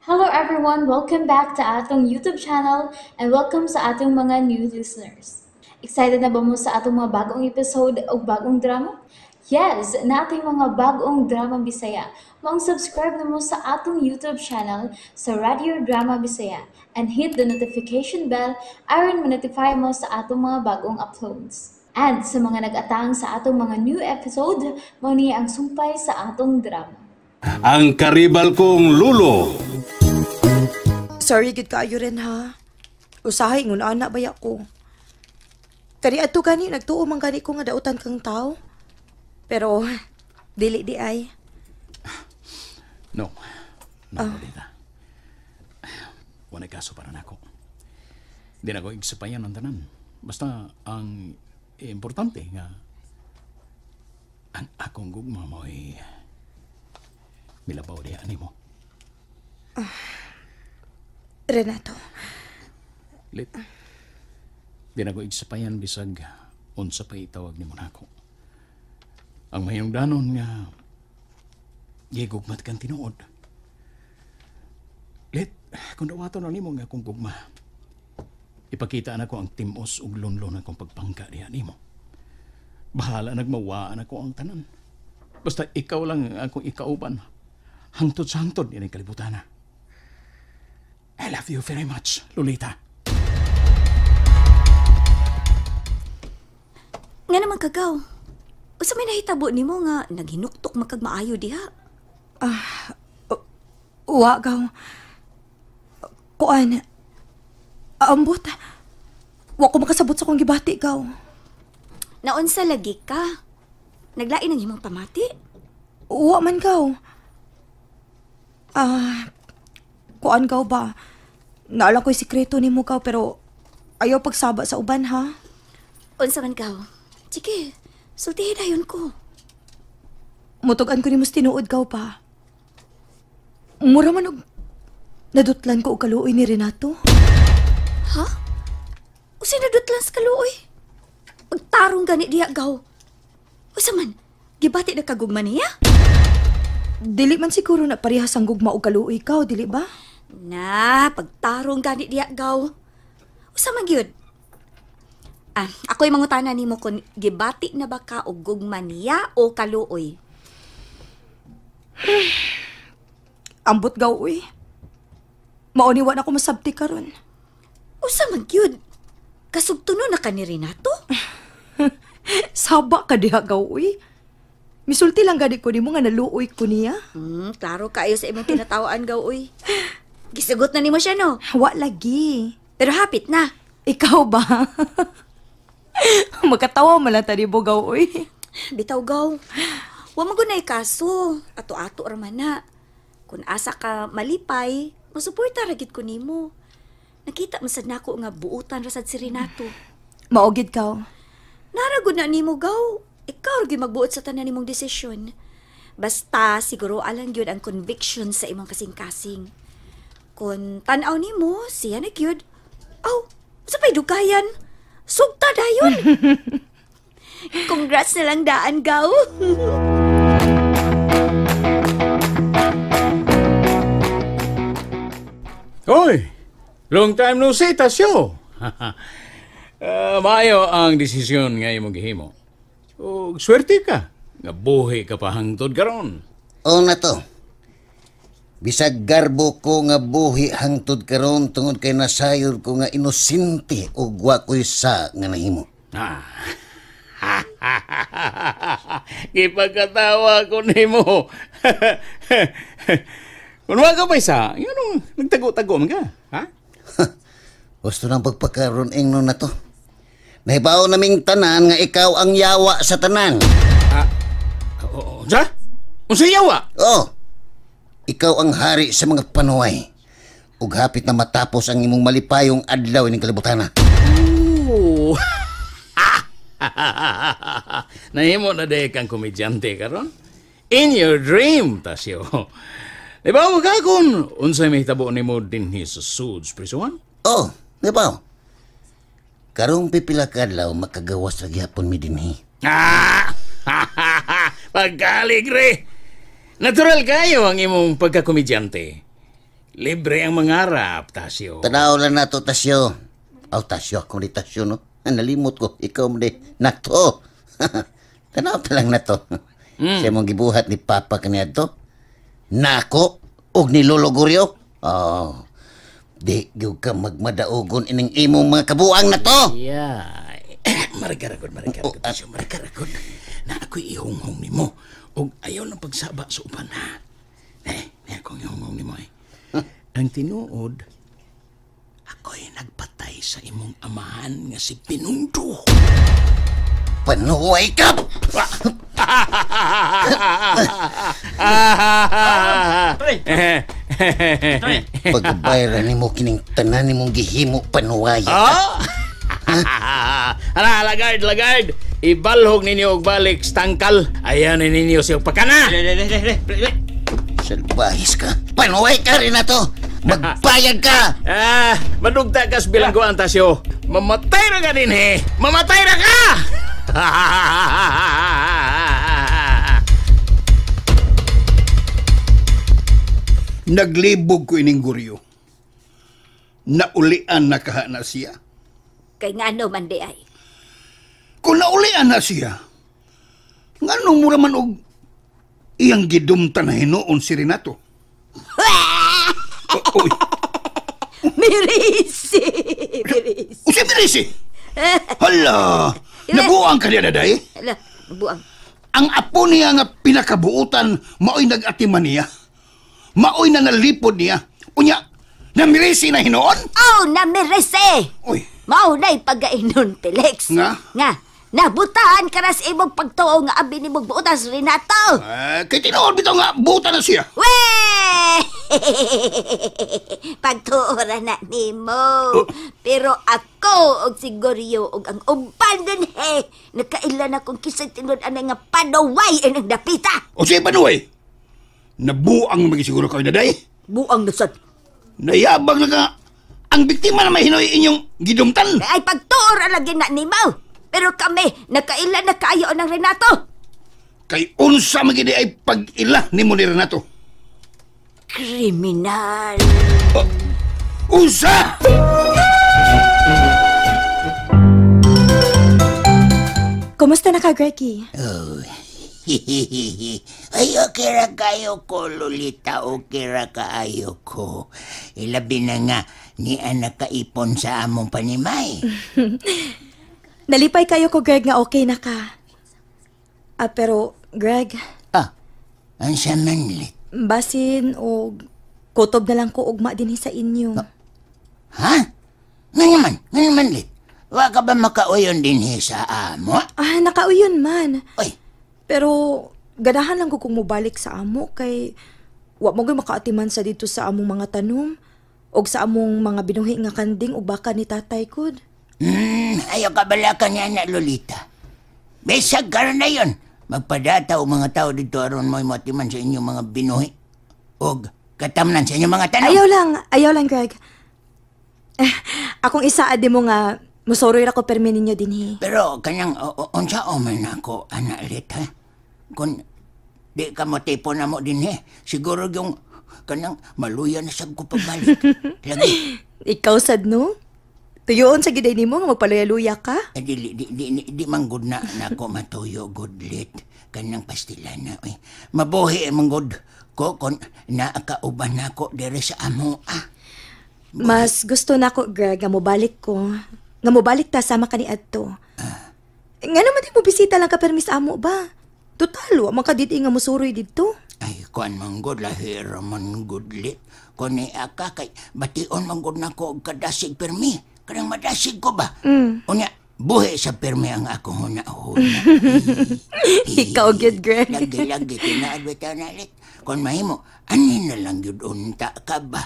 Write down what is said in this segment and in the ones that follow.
Hello everyone, welcome back to atong YouTube channel and welcome sa atong mga new listeners. Excited na ba mo sa atong mga bagong episode o bagong drama? Yes, na ating mga bagong drama Bisaya. Mag-subscribe na mo sa atong YouTube channel sa Radio Drama Bisaya and hit the notification bell aron ma-notify mo sa atong mga bagong uploads. And sa mga nag-atang sa atong mga new episode, mao ni ang sumpay sa atong drama. Ang karibal kong lulo. Sorry gid kaayo rin ha. Usahay ngun ana baya ko. Kani adto gani nagtuo man gani ko nga dautan kang tao. Pero dili di ay. No. No, Lolita. Wala kaso para nako. Di na ko igsupayan ang tanan. Basta ang importante nga ang akong gugma mo'y milabaw di ani mo. Renato. Lit. Di na ko igsupayan bisag unsa pa itawag ni mo nako. Ang mayong danon nga gigugmat kang tinuod. Lit, kung dawaton na nimo nga akong gugma, ipakita na ko ang timos ug lunlon akong pagpangka diha nimo. Bahala nagmawaan ako ang tanan. Basta ikaw lang akong ikauban. Hangtod sa hangtod yan ang kalibutan na. I love you very much, Lolita. Nga naman kagaw. Usa may nahitabo nimo nga naghinuktok makagmaayo diha. Wa gaw. Kuan. Ambot. Wa ko makasabot sa kong gibati gaw. Naunsa lagi ka? Naglain ang imong pamati? Wa man gaw. Kuan gaw ba? Naalang ko'y sikreto ni mo gaw pero ayaw pagsaba sa uban ha. Unsa man gaw? Sige, sultihin dayon ko. Mutugan ko ni mas tinuod gaw pa. Mura man og nadutlan ko og kaluoy ni Renato. Ha? Usa nadutlan sa kaluoy? Pagtarong gani diha gaw. Usa man, gibati na kagugma niya? Dili man siguro na parehas ang gugma og kaluoy gaw, dili ba? Na, pagtarong gani diha gaw. Usa man gyud? Ako'y mangutana nimo kung gibati na ba ka og gugma niya o kaluoy? Ambot gaw uy. Mauniwan ako masabti karon. Usa man gyud? Kasugtuno na ka ni Renato? Saba ka diha gaw uy. Misulti lang gani ko nimo nga naluoy ko niya. Klaro kaayo sa imong tinatawaan gaw uy. Gisugot na nimo siya no? Wa lagi. Pero hapit na. Ikaw ba? Magkatawa man lang tani mo gaw uy. Bitaw gaw. Wa magunay kaso. Ato-ato raman na. Kung asa ka malipay, masuporta ra gid ko nimo. Nakita man sad nako nga buutan ra sad si Renato. Maogid ka. Naragod na nimo gaw. Ikaw ra gyud magbuot sa tanan nimong desisyon. Basta siguro alang gyud ang conviction sa imong kasing-kasing. Kung tan-aw nimo, siya na gyud. Aw, sa pa'y dugayan. Sugta dayon. Congrats na lang daan gaw. Hoy! Long time no see, Tasyo! Maayo ang desisyon nga imong gihimo. O swerte ka. Nga buhi ka pa hangtod karon. O na to. Bisag garbo ko nga buhi hangtod karon tungod kay nasayor ko nga inosente ug wa ko'y sa nga nahimo. Ipagkatawa ko nimo. Kung wa ka pa isa, yun nagtago-tago man ka. Ha? Gusto nang pagpakaroon ingnon na to. Nahibaw naming tanan nga ikaw ang yawa sa tanan. Sa? Unsa yawa? Oh, ikaw ang hari sa mga panuway. Ug hapit na matapos ang imong malipayong adlaw ning kalibutan. Oh. Nahimo na day kang komedyante karon? In your dream, Tasyo. Di ba ka kung unsay may tabo ni mo dinhi sa Suds prisuan? Oh, nahibaw. Karong pipila ka adlaw makagawas ra gyapon mi dinhi. Pagkalig re. Natural kayo ang imong pagkakomedyante. Libre ang mangarap, Tasyo. Tanaw lang na to, Tasyo. Aw, Tasyo, ako ni Tasyo, no? Nalimot ko, ikaw mo di. Nato. Tanaw ta lang na to. Siya mong gibuhat ni Papa kaniya to. Nako, og ni Lolo Goryo. Oh, di gyud ka magmadaogon ining imong mga kabuang na to. Yeah. Maragaragon, Tasyo, maragaragon. Na ako'y ihunghong ni mo. Og ayaw ng pagsaba sa upan, ha? Akong ihunghong ni mo, eh. Ang tinuod, ako'y nagpatay sa imong amahan nga si Pinundo. Panuway ka! Pagbayaran ni mo kining tanan ni mong gihimo panuwaya ka. Hala, lagard. Ibalhog ninyo og balik stangkal. Ayan ninyo siyang pakana. Salbahis ka. Panuway ka rin na to. Magbayad ka. Madugta kas bilangguan, Tasyo. Mamatay na ka din, he. Mamatay na ka! Naglibog ko ining Goryo. Naulian na kaha na siya. Kay nga ano man di ay. Kung naulian na siya, nganong mura man og iyang gidumtan na hinoon si Renato? Uy, Mirisi! o si Mirisi? Hala, nabuang ka niya, daday? Ala, buang. Ang apo niya nga pinakabuutan, maoy nag-atiman niya. Maoy na nalipod niya. Unya, na Mirisi na hinoon? Oh, na Mirisi! Uy, Mao na'y pagainon, Felix. Nga, nabutahan ka na sa imong pagtuo nga abi ni mong buutas, Renato. kay tinoon bitaw nga buutan na siya. Weh! Pagtuora na nimo. Pero ako og si Goryo og ang uban din nakailan akong kisag tinod anay nga panaway ang dapita. O siya panuway? Nabuang magisiguro kayo, daday? Buang nasad. Nayabag na ka. Ang biktima na may hinoy inyong gidumtan. Ay pagtuora lagi na nimo. Pero kami nakailan na kayo ng Renato. Kay unsa magidi ay pag-ila ni mo ni Renato. Kriminal. Unsa? Kumusta na ka, Greggy? Oh. Ay, okay ra kayo ko, Lolita. Okay ra kaayo ko. Ilabi na nga ni anak kaipon sa among panimay. Nalipay kayo ko, Greg, nga okay na ka. Pero, Greg, Ang samanlit. basin o kutob na lang ko ugma din sa inyo. Ha? Nga naman, Lit. Wa ka ba makauyon din sa amo? Nakauyon man. Oy, Pero, ganahan lang ko kung mubalik sa amo kay wa mo gyud makaatiman sa dito sa among mga tanom og sa among mga binuhi nga kanding ug baka ni tatay kud. ayaw ka bala ka niya na, Lolita. Besag ka na yun. Magpadata o mga tao dito aron mo'y matiman sa inyong mga binuhi. Og katamnan sa inyong mga tanong. Ayaw lang, Greg. Akong isaad mo nga musoroy ra ko permi ninyo dinhi. Pero kanyang unsa o man ako, anak Lit, ha? Kung di ka motipo na mo din, siguro yung kanyang maluya na sab ko pagbalik. Lagi. Ikaw sad no? Tuyoon sa giday nimo nga magpaluya-luya ka? Di man good na ako matuyo, good Lit. Kanyang pastila na, mabuhi man good ko kung naakauban na ako dire sa amo, Mas gusto na ko, Greg, nga mobalik ko. Nga mobalik ta sama ka ni Adto. Nga naman di mo bisita lang ka permis amo ba? Total, wa man ka didi nga musuroy dito. Ay, kuan man good, lahira man good Lit. Kung ni aka kay bation man good na ko og kadasig permi. Kanang madasig ko ba? Unya, buhi sa permi ang akong huna-huna. Ikaw, good, Greg. Lagi-lagi, tinaadwita na Lit. Kung mahimo, anin na lang yun unta ka ba?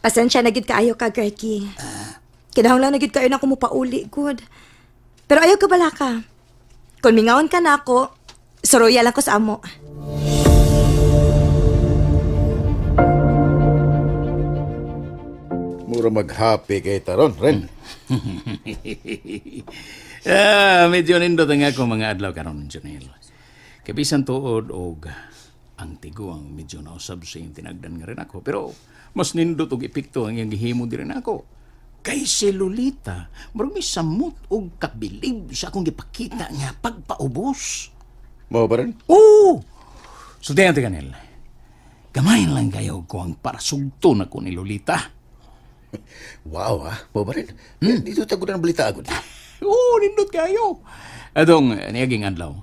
Pasensya na gid kaayo ka, Greggy. Kinahanglan na gid kayo na ko mo pauli, good. Pero ayaw ka bala ka. Kung mingaon ka na ako, suroya lang ko sa amo. Mura mag-happy kay Taron, Ren. Medyo nindot ang ako mga adlaw karon, Jonel. Kabisan tuod og ang tiguang medyo nausab sa iyong tinagdan nga rin ako. Pero mas nindot og epekto ang iyang gihimo di rin ako. Kay si Lolita, marami samot og kabilib sa akong gipakita nga pagpaubos. Mao ba rin? Oo! So, tingnan Nel. Gamay lang kayo ko ang parasugto na ko ni Lolita. Wow, ha? Mao ba rin? Dito tago na ng balita agad. Oo, nindot kayo. Adong, niyaging adlaw,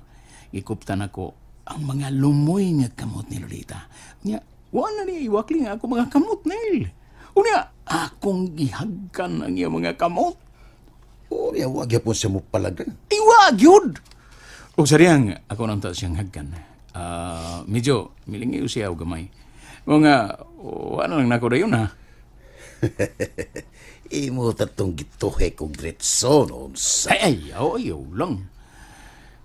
ikuptan ako ang mga lumoy nga kamot ni Lolita. Nya, wala niya iwakli nga ako mga kamot, Nel. Unya, akong gihagkan ang iya mga kamot. Oo, wag yapon siya mo palagran. Iwag yun! O sariyang, ako nang ta siyang hagkan. Medyo, milingi siya o gamay. Mga, wala lang nako na yun, ha? Imo tatong gituhe kong gretson, unsa. Ay, ayaw lang.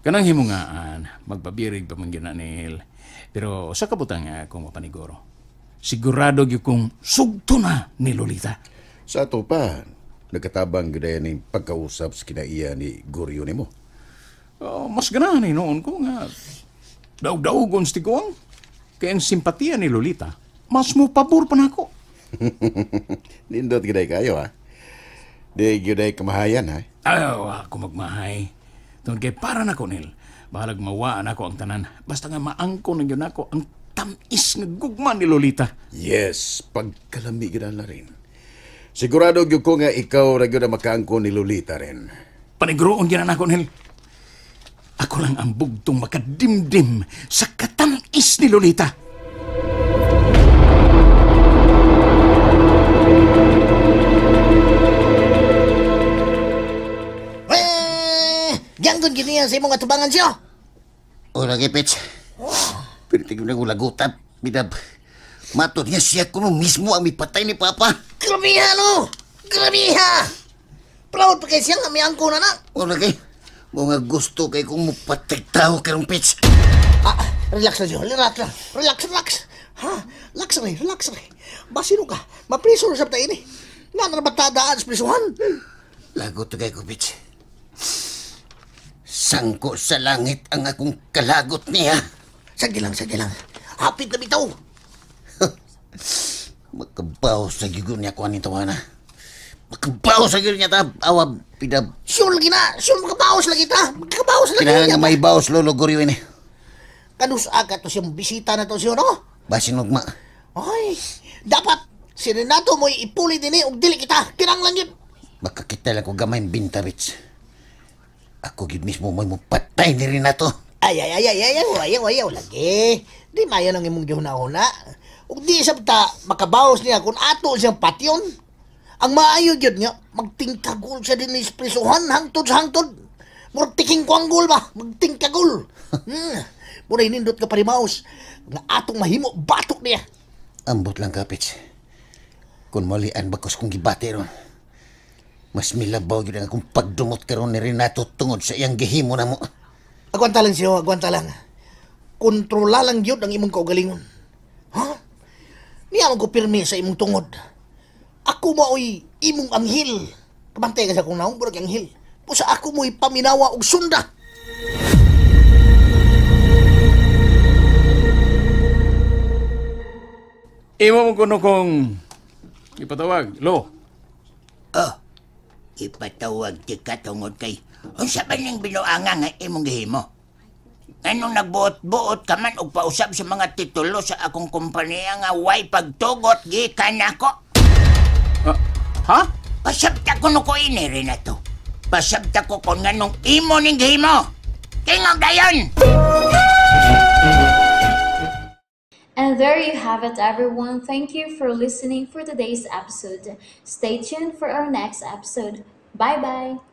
Kanang himungaan, magbabirig pa man ginanil. Pero sa kabutang nga akong mapaniguro, sigurado gyud kong sugto na ni Lolita. Sa ato pa, nagkatabang gudaya ng pagkausap sa kinaiya ni Goryo ni mo. Mas ganahan noon ko nga daw-daw gunsti ko ang kaya ang simpatiya ni Lolita, mas mo pabor pa na ako. Nindot gudaya kayo, ha? Di gudaya kamahayan, ha? Ayaw ako magmahay. Doon kay para na ko, Nil. Bahalag mawaan ako ang tanan. Basta nga maangko na yun ako ang tamis nga gugma ni Lolita. Yes, pagkalami gina na rin. Sigurado gyud ko nga ikaw ra gyud ang makaangko ni Lolita rin. Paniguroon ginan ako, Nil. Ako lang ang bugtong makadimdim sa katamis ni Lolita. Ganggon gini yan sa imong atubangan siya. O lagi, Pets. Pero tignan na ko lagutan. Bidab, matod niya siya kuno mismo ang mipatay ni Papa. Grabiha, no? Grabiha! Proud pa kay siya nga may angko na na. O lagi, mga gusto kay kung mupatay tao karong, Pets. Relax na siya. Relax. Ha? Relax rin. Basino ka? Mapriso na sa tayo ni. Nga na batadaan sa prisuhan. Lagot to kay ko, Pets. Sangko sa langit ang akong kalagot niya. Sige lang. Hapit na bitaw. Makabaw sa gigon niya kuha ni tawana. Makabaw sa gigon niya ta. Awab, Bidab. Sure lagi na. Sure makabawas lagi ta. Makabawas lagi Kailangan nga may baos, Lolo Goryo ini. Kanus aga to siyang bisita na to siya, no? Basin ugma. Ay, dapat si Renato mo'y ipuli din ug dili kita. Kinang lang yun. Makakita lang ko gamay binta, Bits. Ako gid mismo mo'y mupatay ni Renato. Ay, ayaw lagi. Di mayo nang imong gihuna-huna. Ug di sabta makabawas niya kung ato siyang patyon. Ang maayo gyud niya, magtingkagul siya din sa prisuhan hangtod sa hangtod. Murtiking kwanggol ba? Magtingkagul. Muna inindot ka parimaos nga atong mahimo batok niya. Ambot lang, Kapits. Kung malian bakos kong gibati ron. Mas milabaw yun ang akong pagdumot karon ni Renato tungod sa iyang gihimo na mo. Agwanta lang siya, agwanta lang. Kontrola lang yun ang imong kaugalingon. Ha? Niya ko pirmi sa imong tungod. Ako mao'y imong anghel. Kabantay ka sa kong naong, burag anghel. Pusa ako mo'y paminawa og sunda. Imo mo kuno kong ipatawag, Lo. Ipatawag ti katungod kay unsa ba ning binuanga nga imong gihimo? Anong nagbuot-buot ka man og pausap sa mga titulo sa akong kompanya nga way pagtugot gikan ako? Ha? Pasabta ko no ko ini, Renato. Pasabta ko kung nganong imo ning gihimo. Tingog dayon! And there you have it, everyone. Thank you for listening for today's episode. Stay tuned for our next episode. Bye-bye.